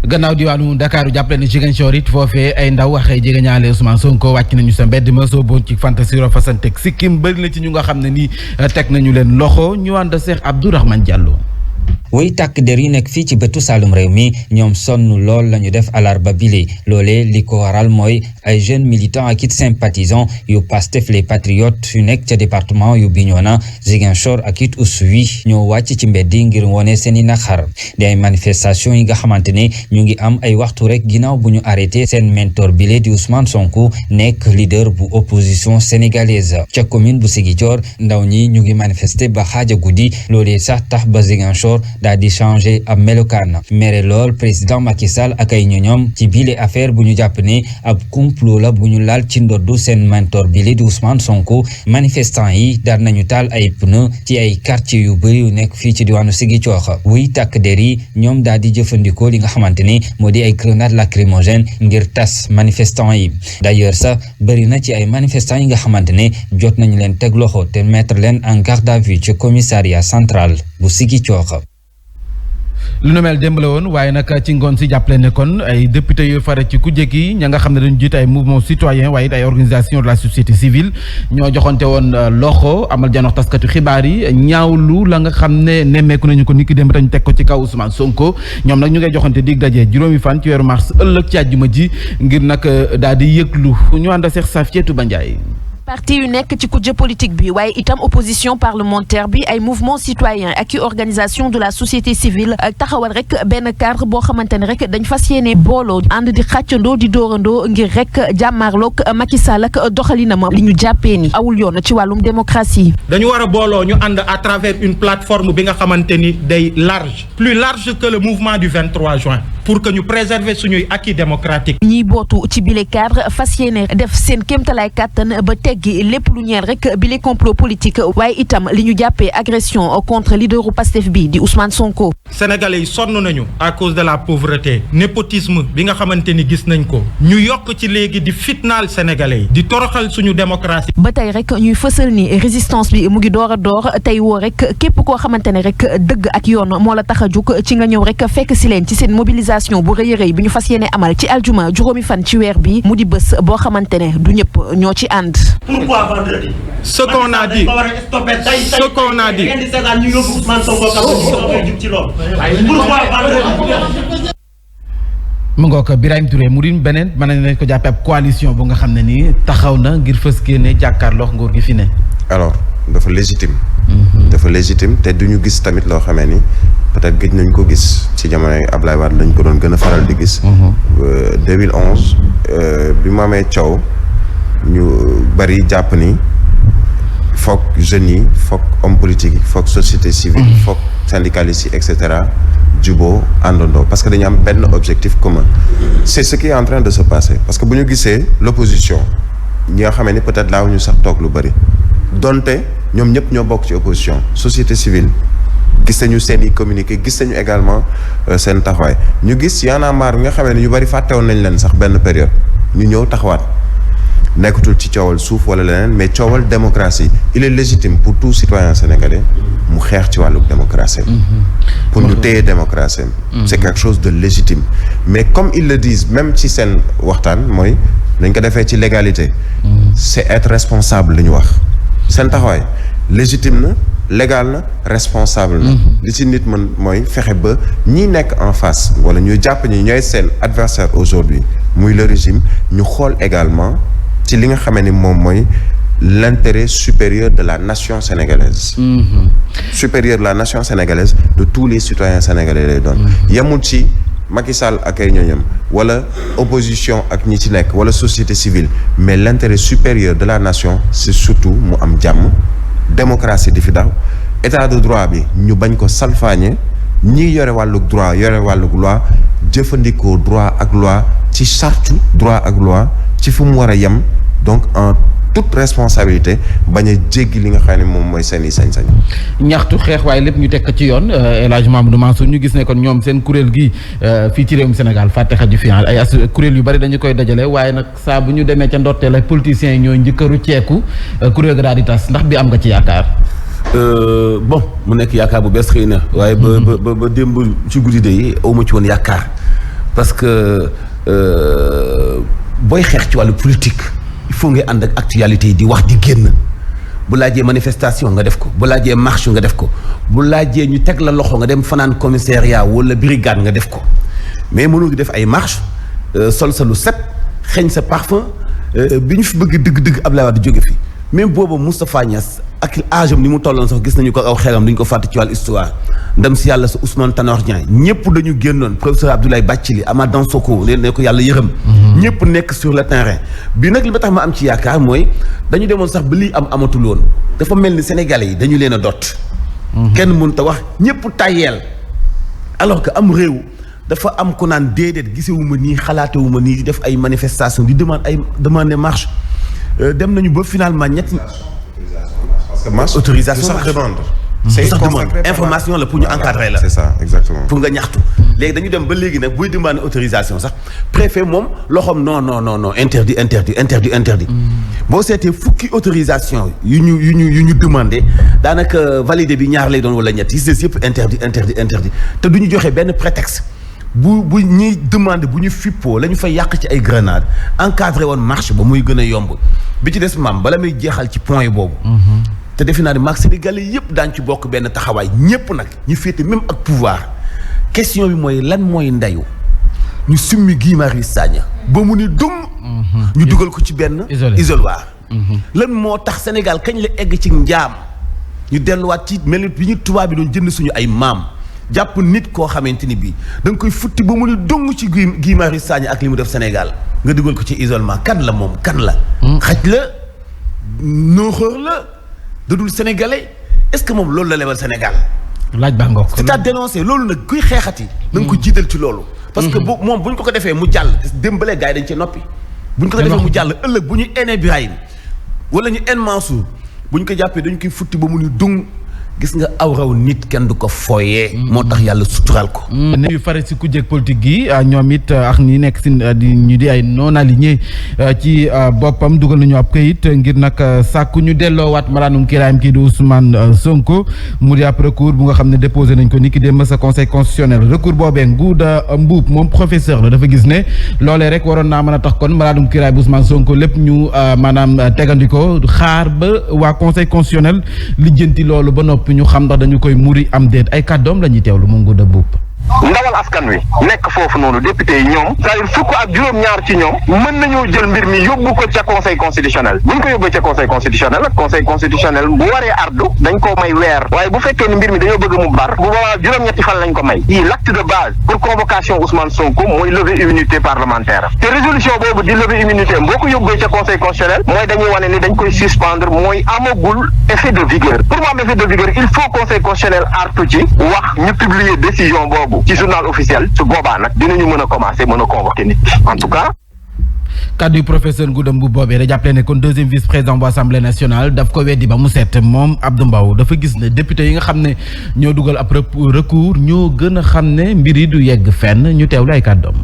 gannaaw diwaanu Dakar jàppale ni Ziguinchor it foofee ay ndaw waxee jegeñaale Ousmane Sonko wàcc nañu sa mbedd ma soo boon ci fantasiro fasantek sikkim bëri na ci ñu nga xam ne nii teg nañu leen loxo ñu ànd Cheikh Abdourahmane Diallo. woy tàkk der yi nekk fii ci bëtu Saalum réew mi ñoom sonn lool lañu def alarba bile loolee li ko waral mooy ay jeunes militants ak it sympathisants yu Pastef les patriotes yu nekk ca département yu Bignona Ziguinchor ak it Oussouye ñoo wàcc ci mbeddi ngir wone seeni naxar di ay manifestation yi nga xamante ne ñu ngi am ay waxtu rek ginnaaw bu ñu arrêté seen mentor bile di Ousmane Sonko nekk leader bu opposition sénégalaise ca commune bu Ziguinchor ndaw ñi ñu ngi manifester ba xaaja guddi loolee sax tax ba Ziguinchor daal di changé ab melokaan mere lool président Macky Sall ak ay ñoñom ci bile affaire bu ñu jàpp ne ab complot la bu ñu laal ci ndoddu seen mentor bile di Ousmane Sonko manifestant yi daal nañu taal ay pneu ci ay quartier yu bëri yu nekk fii ci diwaanu Ziguinchor wuy takk der yi ñoom daal di jëfandikoo li nga xamante ni moo di ay grenade lacrymogène ngir tas manifestant yi d'ailleurs sax bëri na ci ay manifestant yi nga xamante ne jot nañu leen teg loxo te mettre leen en garde à vue ci commissariat central bu Ziguinchor. lu nu mel démb la woon waaye nag ci ngoon si jàppale ne kon ay député yu fare ci kujje gi ña nga xam ne dañu jiite ay mouvement citoyen waaye it ay organisation de la société civile ñoo joxante woon loxo amal janox taskatu xibaar yi ñaawlu la nga xam ne nemmeeku nañu ko niki démb dañu teg ko ci kaw Ousmane Sonko ñoom nag ñu ngay joxante dig daje juróomi fan ci weeru mars ëllëg ci àjjuma ji ngir nag daal di yëglu ñu ànd Cheikh Safietou Bandiaye. parti yu nekk ci kujje politique bi waaye itam opposition parlementaire bi ay mouvement citoyen ak i organisation de la société civile taxawal rek benn cadre boo xamante ne rek dañ fas yéene booloo ànd di xàccandoo di dóorandoo ngir rek jàmmaarloog Macky Sall ak doxalinam li ñu jàppee ni awul yoon ci wàllum démocratie. dañu war a booloo ñu ànd à travers une plateforme bi nga xamante ni day large plus large que le mouvement du 23 juin pour que ñu préserver suñuy acquis démocratique. ñiy bootu ci bile cadre fas yéene def seen kéemtalaay kàttan ba teggi lépp lu ñeel rek bile complot politique waaye itam li ñu jàppee agression contre leaderu Pastef bi di Ousmane Sonko. Sénégalais yi sonn nañu à cause de la pauvreté népotisme bi nga xamante ni gis nañ ko ñu yokk ci léegi di fitnaal Sénégalais yi di toroxal suñu démocratie. ba tey rek ñuy fësal ni résistance bi mu ngi door a door tey woo rek képp koo xamante ne rek dëgg ak yoon moo la tax a jug ci nga ñëw rek fekk si leen ci seen mobilisation bu rëy a rëy bi ñu fas yéene amal ci aljuma juróomi fan ci weer bi mu di bés boo xamante ne du ñëpp ñoo ci ànd. Pourquoi vendredi? Ce qu'on a dit. Ce qu'on a dit. mu ngoog Birahim Touré mu rim beneen mën nañ ko jàppee ab coalition bu nga xam ne nii taxaw na ngir fës génne jàkkaarloo nguur gi fi ne. alors dafa légitime. dafa légitime te duñu gis tamit loo xamee ni peut-être gëj nañ ko gis ci jamonoy Ablaye Wade lañ ko doon gën a faral di gis. 2011 bi mu amee coow ñu bari jàpp ni foog jeunes yi foog homme politique yi foog société civile foog syndicalistes yi et cetera juboo àndandoo parce que dañu am benn objectif commun c'est ce qui est en train de se passer parce que bu ñu gisee l'opposition ñi nga xamee ni peut-être laaw ñu sax toog lu bari donte ñoom ñëpp ñoo bokk ci opposition société civile gis nañu seen i communiqué gis nañu également seen taxawaay ñu gis Y'en a marre bi nga xamee ni ñu bari fàttewoon nañ leen sax benn période ñu ñëw taxawaat nekkatul ci coowal suuf wala leneen mais coowal démocratie il est légitime pour tout citoyen sénégalais mu xeex ci wàllu démocratie pour ñu téye démocratie c'est quelque chose de légitime mais comme ils le disent même ci seen waxtaan mooy dañ ko defee ci légalité c'est être responsable li ñu wax seen taxawaay légitime na légal na responsable na li ci nit mën mooy fexe ba ñi nekk en face wala ñu jàpp ñi ñooy seen adversaire aujourd'hui muy le régime ñu xool également ci li nga xamee ni moom mooy l'intérêt supérieur de la nation sénégalaise supérieur de la nation sénégalaise de tous les citoyens sénégalais lay doon yemul ci Macky Sall ak ay ñooñam wala opposition ak ñi ci nekk wala société civile mais l'intérêt supérieur de la nation c'est surtout mu am jàmm démocratie di fi daw état de droit bi ñu bañ ko salfaañe ñi yore wàllug droit yore wàllug loi jëfandikoo droit ak loi ci charte droit ak loi ci fu mu war a yem donc en toute responsabilité bañ a jéggi li nga xam ne moom mooy seen i sañ-sañ. ñaxtu xeex waaye lépp ñu teg ko ci yoon El Hadj Mamadou Mansour ñu gis ne kon ñoom seen kuréel gi fii ci réewum Sénégal fàtte xaju fi ay kuréel yu bari dañu koy dajale waaye nag saa bu ñu demee ca ndorteel ak politiciens yi ñooy njëkkaru ceeku kuréel ga daal di tas ndax bi am nga ci yaakaar. Bon mu nekk yaakaar bu bees xëy na waaye ba démb ci guddi de yi awma ci woon yaakaar parce que booy xeex ci wàllu politique il faut nga ànd ak actualité yi di wax di génn bu laajee manifestation nga def ko bu laajee marche nga def ko bu laajee ñu teg la loxo nga dem fanaan commissariat wala brigade nga def ko mais mënoo ngi def ay marche sol sa lu set xeeñ sa parfum bi ñu fi bëgg dëgg-dëgg Abdoulaye Wade jóge fi même booba Moustapha Niasse ak âge am ni mu tolloon sax gis nañu ko aw xeeram duñ ko fàtte ci wàllu histoire ndem si yàlla sa Ousmane Tanor Dieng ñëpp dañu génnoon professeur Abdoulaye Bathily Amath Dansokho ne ko yàlla yërëm ñëpp nekk sur le terrain bi nag li ba tax ma am ci yaakaar mooy dañu demoon sax ba lii amatul woon dafa mel ni Sénégalais yi dañu leen a dot kenn mënut a wax ñëpp tàyyeel alors que am réew dafa am ku naan déedéet gisewuma nii xalaatewuma nii di def ay manifestation di demande marche dem nañu ba finalement ñetti autorisation demande c'est information la pour ñu encadrer la c'est ça exactement pour nga ñaxtu léegi dañu dem ba léegi nag buy demande autorisation sax préfet moom loxoom non interdit boo seetee fukki autorisation yu ñu demandé daanaka validé bi ñaar lay doon wala ñett yi des yëpp interdit te du ñu joxe benn prétexte bu ñuy demandé bu ñu fippoo la ñu fay yàq ci ay grenades encadré woon marche ba muy gën a yomb bi ci des maam bala muy jeexal ci point boobu te defe naa ne maag Sénégalais yëpp daañu ci bokk benn taxawaay ñëpp nag ñu féete même ak pouvoir question bi mooy lan mooy ndeyu ñu summi Guy Marius Sagna ba mu ni dum ñu dugal ko ci benn isoloir lan moo tax Sénégal kañ la egg ci njaam ñu delluwaat ci mel ni bi ñu tubaab bi doon jënd suñu ay maam jàpp nit koo xamante ni bii da nga koy futti ba mu ni dung ci Guy Marius Sagna ak li mu def Sénégal nga dugal ko ci isolement kan la moom kan la xaj la nooxóor la dadul sénégalais est-ce que moom loolu la lebal Sénégal laaj baa ngoog c'est à dénoncer loolu nag kuy xeexati da nga ko jiital ci loolu parce que bu moom bu ñu ko defee mu jàll démbalee gars yi dañ ci noppi bu ñu ko defee mu jàll ëllëg bu ñu ene Birahim wala ñu en Mansour bu ñu ko jàppee dañu koy futti ba mu ni dung gis nga aw raw nit kenn du ko fooyee moo tax yàlla suturaal ko ne yu fare si kujjeeg politique gi ñoom it ak ñi nekk si ñu di ay non aligné ci boppam dugal nañu ab këyit ngir nag sàkku ñu delloowaat malaanum kiraayam kii di Ousmane Sonko mu di ab recours bu nga xam ne déposé nañ ko ni ki démb sa conseil constitutionnel recours boobee Ngouda Mboup moom professeur la dafa gis ne loolee rek waroon naa mën a tax kon malaanum kiraay bu Ousmane Sonko lépp ñu maanaam tegandiko xaar ba waa conseil constitutionnel lijjanti loolu ba noppi ñu xam ndax dañu koy muri am déet ay kàddoom la ñuy teewlu moom Ngouda Mboup ndawal askan wi nekk foofu noonu député yi ñoom c'est-à-dire fukk ak juróom-ñaar ci ñoom mën nañoo jël mbir mi yóbbu ko ca conseil constitutionnel bu ñu ko yóbbee ca conseil constitutionnel bu waree ardu dañ koo may weer waaye bu fekkee ni mbir mi dañoo bëgg mu bar bu boobaa juróom-ñetti fan lañ ko may yi l'acte de base pour convocation Ousmane Sonko mooy lever immunité parlementaire te résolution boobu di lever immunité boo ko yóbbee ca conseil constitutionnel mooy dañuy wane ni dañ koy suspendre mooy amagul effet de vigueur pour mu am effet de vigueur il faut conseil constitutionnel artu ci wax ñu publier décision boobu ci journal officiel su boobaa nag dinañu mën a commencer mën a convoquer nit en tout cas. kaddu yu professeur Ngouda Mboup boobee da jàppale ne kon deuxième vice-président bu assemblée nationale daf ko weddi ba mu set moom Abdou Mbow dafa gis ne député yi nga xam ne ñoo dugal ab recours ñoo gën a xam ne mbir yi du yegg fenn ñu teewlu ay kàddoom.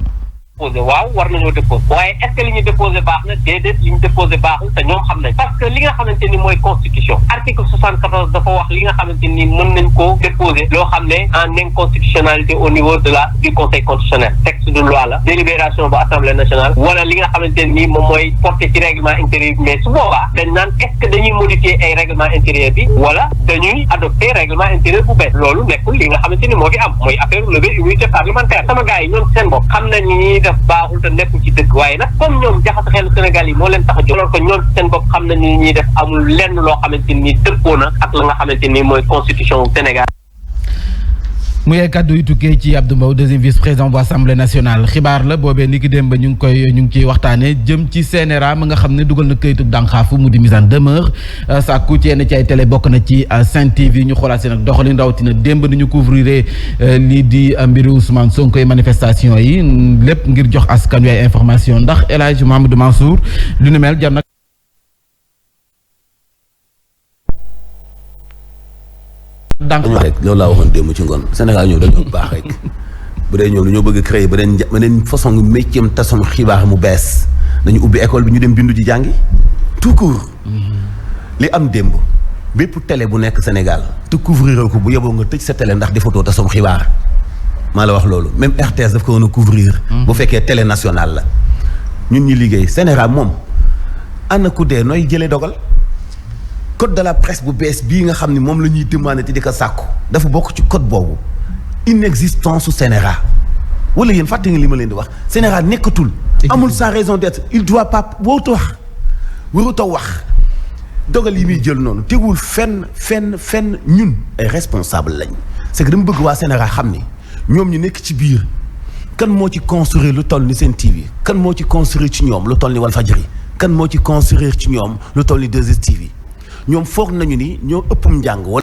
waaw war nañoo déposé waaye est-ce que li ñu déposé baax na déedéet li ñu déposé baaxul te ñoom xam nañ parce que li nga xamante ni mooy constitution article 74 dafa wax li nga xamante ni mën nañ koo déposé loo xam ne en inconstitutionnalité au niveau du conseil constitutionnel texte de loi la délibération bu assemblée nationale wala li nga xamante ni moom mooy porté ci règlement intérieur bi mais su boobaa dañ naan est-ce que dañuy modifier ay règlement intérieur bi wala dañuy adopter règlement intérieur bu bees loolu nekkul li nga xamante ni moo fi am mooy affaire levée immunité parlementaire sama gars yi ñoom seen bopp xam nañ ni def baaxul te nekkul ci dëkk waaye nag comme ñoom jaxase xelu Sénégal yi moo leen tax a jóg loolu ko ñoom seen bopp xam nañ ni ñuy def amul lenn loo xamante ni dëppoo na ak la nga xamante ni mooy constitution Sénégal. muy ay kàddu yu tukkee ci Abdou Mbow deuxième vice-président bu assemblée nationale xibaar la boobee ni ki démb ñu ngi ciy waxtaane jëm ci CNRA ma nga xam ne dugal na këyitu dànxaafu mu di mise en demeure sàkku ci yenn ci ay télé bokk na ci Sen TV ñu xoolaat seen ak doxalin rawatina démb ni ñu couvrir lii di mbiru Ousmane Sonko manifestation yi lépp ngir jox askan wi ay information ndax El Hadj Mamadou Mansour lu nu mel jar na dañu rek loolu laa waxoon démb ci ngoon Sénégal ñëw dañoo baax rek bu dee ñëw dañoo bëgg créer beneen façon métier tasum xibaar mu bees dañu ubbi école bi ñu dem bindu ji jàngi tout court li am démb bépp télé bu nekk Sénégal te couvrir ko bu yeboo nga tëj sa télé ndax defatoo tasum xibaar maa la wax loolu même RTS daf ko woon a couvrir bu fekkee télé nationale la ñun ñu liggéey Sénégal moom ana ku dee nooy jëlee dogal code de la presse bu bees bii nga xam ne moom la ñuy demandé te di ko sàkku dafa bokk ci code boobu inexistence su CNRA wala yéen fàtte nga li ma leen di wax CNRA nekkatul amul sa raison d'être il doit pas waruta wax dogal yi muy jël noonu tegul fenn ñun ay responsable lañ c'est que dama bëgg waa CNRA xam ni ñoom ñu nekk ci biir kan moo ci construire lu toll ni Sen TV kan moo ci construire ci ñoom lu toll ni Walfadjri kan moo ci construire ci ñoom lu toll ni 2STV ñoom foog nañu ni ñoo ëppum njàng wala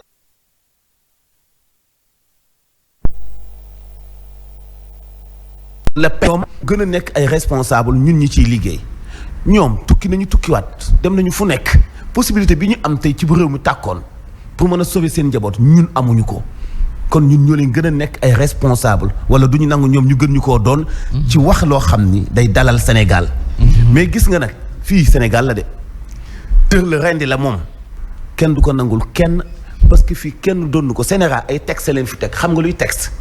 ñoom gën a nekk ay responsable ñun ñi ciy liggéey ñoom tukki nañu tukkiwaat dem nañu fu nekk possibilité bi ñu am tey ci bu réew mi tàkkoon pour mën a sauver seen njaboot ñun amuñu ko kon ñun ñoo leen gën a nekk ay responsable wala du ñu nangu ñoom ñu gën ñu koo doon ci wax loo xam ni day dalal Sénégal mais gis nga nag fii Sénégal la de tër la rendi la moom kenn du ko nangul kenn parce que fii kenn doon ko Sénégal ay texte leen fi teg xam nga luy texte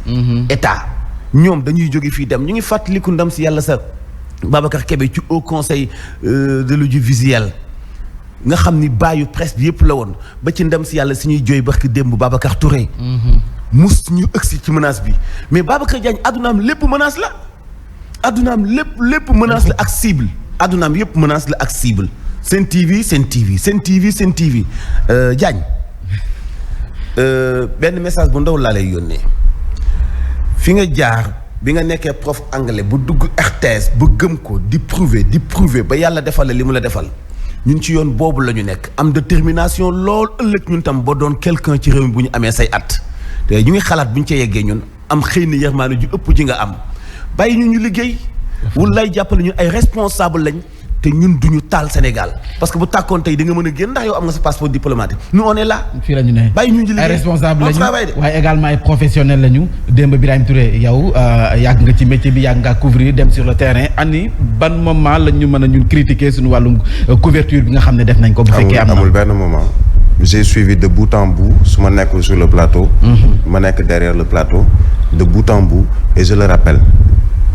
état ñoom dañuy jóge fii dem ñu ngi fàttaliku ndam si yàlla sa Babacar Kébé ci Haut Conseil de l'audiovisuel nga xam ni bàyyu presse bi yëpp la woon ba ci ndam si yàlla si ñuy jooy barki démb Babacar Touré mus ñu ëgsi ci menace bi mais Babacar Diagne addunaam lépp menace la addunaam lépp menace la ak cible addunaam yëpp menace la ak cible Sen TV Diagne benn message bu ndaw laa lay yónnee fi nga jaar bi nga nekkee prof anglais bu dugg RTS bu gëm ko di prouver ba yàlla defal la li mu la defal ñun ci yoon boobu la ñu nekk am détermination lool ëllëg ñun tam ba doon quelqu'un ci réew mi bu ñu amee say at te ñu ngi xalaat bu ñu ca yeggee ñun am xëy na yërmaane ju ëpp ji nga am bàyyi ñu liggéey wul lay jàppale ñun ay responsable lañ te ñun duñu taal Sénégal parce que bu tàkkoon tey di nga mën a génn ndax yow am nga sa passeport diplomatique nous on est là. fii la ñu ne bàyyi ñu liggéey ay responsable lañu waaye également ay professionnel lañu démb Birahim Touré yow yàgg nga ci métier bi yàgg nga couvrir dem sur le terrain ani ban moment la ñu mën a ñun critiquer suñu wàllum couverture bi nga xam ne def nañ ko. bu fekkee am na amul benn moment. j'ai suivi de bout en bout su ma nekkul sur le plateau. ma nekk derrière le plateau de bout en bout et je le rappelle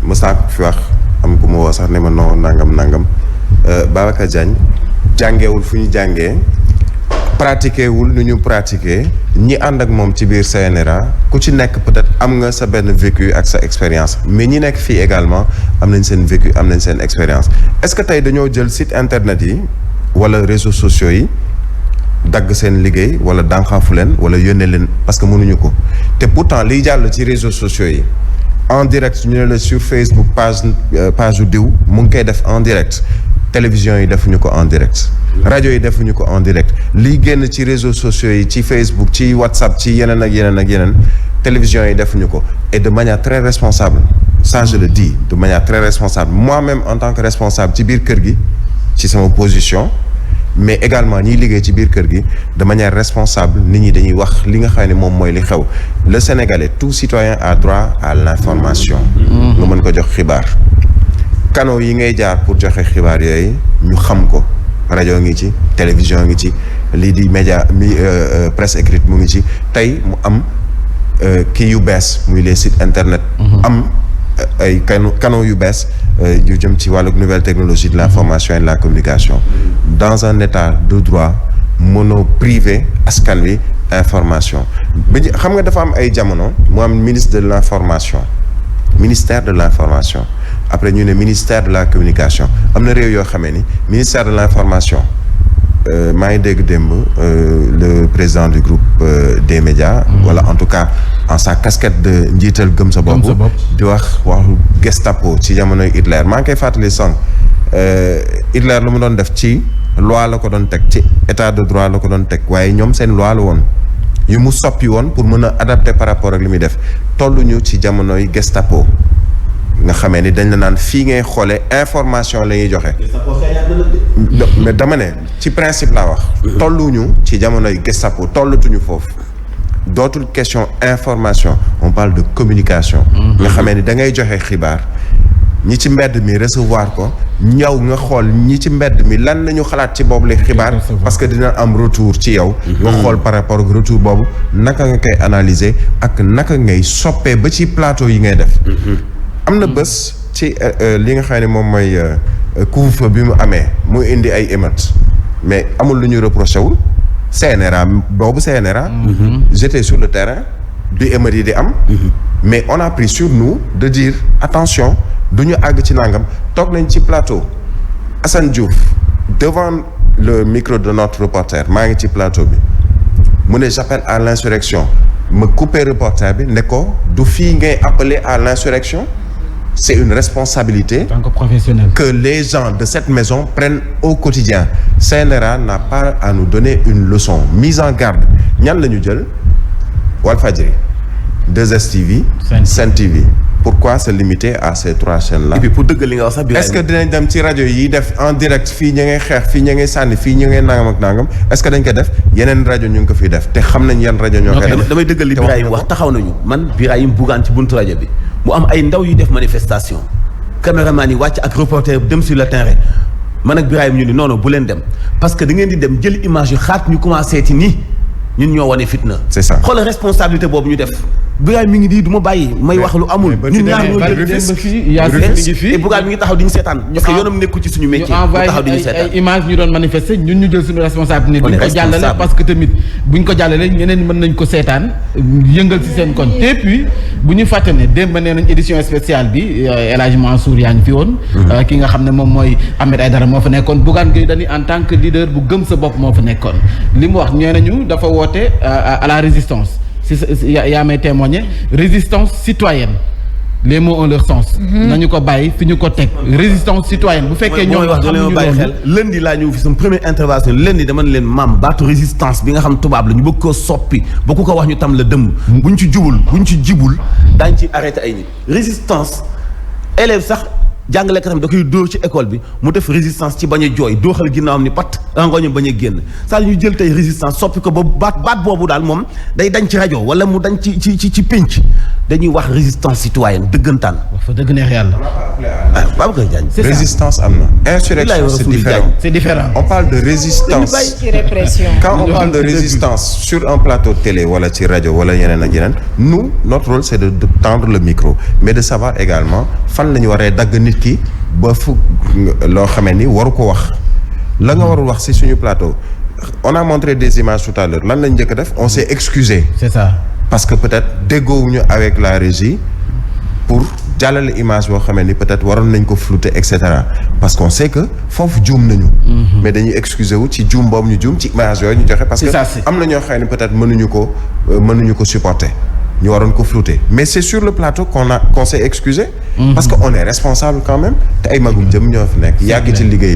ma sànq fi wax am ku ma woo sax ne ma non nangam. Babacar Diagne jàngeewul fu ñu jàngee pratiqué wul nu ñu pratiqué ñi ànd ak moom ci biir CNRA ku ci nekk peut-être am nga sa benn vécu ak sa expérience mais ñi nekk fii également am nañ seen vécu am nañ seen expérience est-ce que tey dañoo jël site internet yi wala réseaux sociaux yi dagg seen liggéey wala dànqaafu leen wala yónnee leen parce que mënuñu ko te pourtant liy jàll ci réseaux sociaux yi en direct ñu ne la sur Facebook page u diw mu ngi koy def en direct télévision yi defuñu ko en direct rajo yi defuñu ko en direct liy génn ci réseaux sociaux yi ci Facebook ci WhatsApp ci yeneen ak yeneen télévision yi defuñu ko et de manière très responsable ça je le dis de manière très responsable moi-même en tant que responsable ci biir kër gi ci sama position mais également ñiy liggéey ci biir kër gi de manière responsable nit ñi dañuy wax li nga xam ne moom mooy li xew le Sénégalais tout citoyen a droit à l'information nga mën ko jox xibaar canaux yi ngay jaar pour joxe xibaar yooyu ñu xam ko rajo ngi ci télévision ngi ci lii di média presse écrite mu ngi ci tey mu am kii yu bees muy les sites internet am ay canaux yu bees yu jëm ci wàllu nouvelle technologie de l'information et de la communication dans un état de droit mënoo privé askan wi information bi xam nga dafa am ay jamono mu am ministre de l'information ministère de l'information après ñu ne ministère de la communication am na réew yoo xamee ni ministère de l'information maa ngi dégg démb le président du groupe des médias wala en tout cas en sa casquette de njiital gëm sa bopp di waxu Gestapo ci jamonoy Hitler maa ngi koy fàttali sànq Hitler lu mu doon def ci loi la ko doon teg ci état de droit la ko doon teg waaye ñoom seen loi la woon yu mu soppi woon pour mën a adapter par rapport ak li muy def tolluñu ci jamonoy Gestapo nga xamee ni dañ la naan fii ngay xoolee information la ñuy joxe mais dama ne ci principe laa wax tolluñu ci jamonoy Gestapo tollatuñu foofu dootul question information on parle de communication nga xamee ni da ngay joxe xibaar ñi ci mbedd mi recevoir ko ñëw nga xool ñi ci mbedd mi lan nañu xalaat ci boobu la xibaar parce que dina am retour ci yow nga xool par rapport ak retour boobu naka nga koy analyser ak naka ngay soppee ba ci plateau yi ngay def am na bés ci li nga xam ne moom mooy couvre-feu bi mu amee mu indi ay émeutes mais amul lu ñu reproché wul CNRA boobu CNRA j'étais sur le terrain bi émeutes yi di am mais on a pris sur nous de dire attention du ñu àgg ci nangam toog nañ ci plateau Assane Diouf devant le micro de notre reporter maa ngi ci plateau bi mu ne j'appelle à l'insurrection ma coupé reporter bi ne ko du fii ngay appeler à l'insurrection c'est une responsabilité en tant que professionnel que les gens de cette maison prennent au quotidien CNRA n'a pas à nous donner une leçon mise en garde ñan la ñu jël Walfadjri 2STV Sen TV pourquoi se limiter à ces trois chaînes-là. et puis pour dëgg li nga wax sax. est-ce que dinañ dem ci rajo yi def en direct fii ñu ngay xeex fii ñu ngay sànni fii ñu ngay nangam ak nangam est-ce que dañ ko def yeneen rajo ñu ngi ko fiy def te xam nañ yan rajo ñoo koy def. damay dëggal li Birahim wax taxaw nañu man Birahim Bougane ci buntu rajo bi mu am ay ndaw yu def manifestation caméraman yi wàcc ak reporter dem sur le terrain man ak Birahim ñu ni non non bu leen dem parce que da ngeen di dem jël image yu xaat ñu commencé ti nii ñun ñoo wane fitna. c'est ça xoolal responsabilité boobu ñu def. Bougane mi ngi di du ma bàyyi may wax lu amul. ñun ñaar ñoo jël Bougane mi ngi taxaw di ñu seetaan. parce que yoonam nekkul ci suñu métier. ñu taxaw di ñu seetaan ay image ñu doon manifester ñun ñu jël suñu responsabilité. duñ ko jàllale parce que tamit buñ ko jàllale ñeneen mën nañ ko seetaan yëngal ci seen koñ. et puis bu ñu fàtte ne démb nee nañ édition spéciale bi El Hadj Mansour yaa ngi fi woon. ki nga xam ne moom mooy Ahmed Aïdara moo fa nekkoon Bougane Gueye Dany en tant que leader bu gëm sa bopp moo fa nekkoon li mu wax ñee nañu dafa woote à la résistance yaa may témoigner résistance citoyenne les mots ont leur sens. nañu ko bàyyi fi ñu ko teg résistance citoyenne bu fekkee ñoom wax dama bàyyi xel lundi laa ñëw fi sama première intervention lundi dama ne leen maam baatu résistance bi nga xam tubaab la ñu bëgg koo soppi ba ku ko wax ñu tam la dëmm buñ ci jubul daañ ci arrêté ay nit résistance élève sax jàngalekatam da koy dóor ci école bi mu def résistance ci bañ a jooy dooxal ginnaawam ni pat rangoñam bañ a génn saa ñu jël tey résistance soppi ko ba baat boobu daal moom day dañ ci rajo wala mu dañ ci pénc dañuy wax résistance citoyenne dëggantaan. wax fa dëgg neex yàlla. Babacar Diagne. résistance am na. insurrection c'est différent. On parle de résistance. Quand on parle de résistance sur un plateau télé wala ci rajo wala yeneen ak yeneen nous notre rôle c'est de tendre le micro mais de savoir également fan la ñu waree dagg nit ki ba fu loo xamee ni waru ko wax la nga warul wax ci suñu plateau on a montré des images tout à l'heure lan lañ njëkk a def on s'est excusé. C'est ça. parce que peut-être déggoowuñu avec la régie pour jàllale image boo xamee ni peut-être waroon nañ ko flouter et cetera parce qu'on sait que foofu juum nañu. mais dañuy excuser wu ci juum boobu ñu juum ci image yooyu ñu joxe. parce que am na ñoo xam ne peut-être mënuñu ko supporter. ñu waroon ko flouter mais c'est sur le plateau qu'on s'est excusé. parce que on est responsable quand même te ay magum jëm ñoo fi nekk yàgg ci liggéey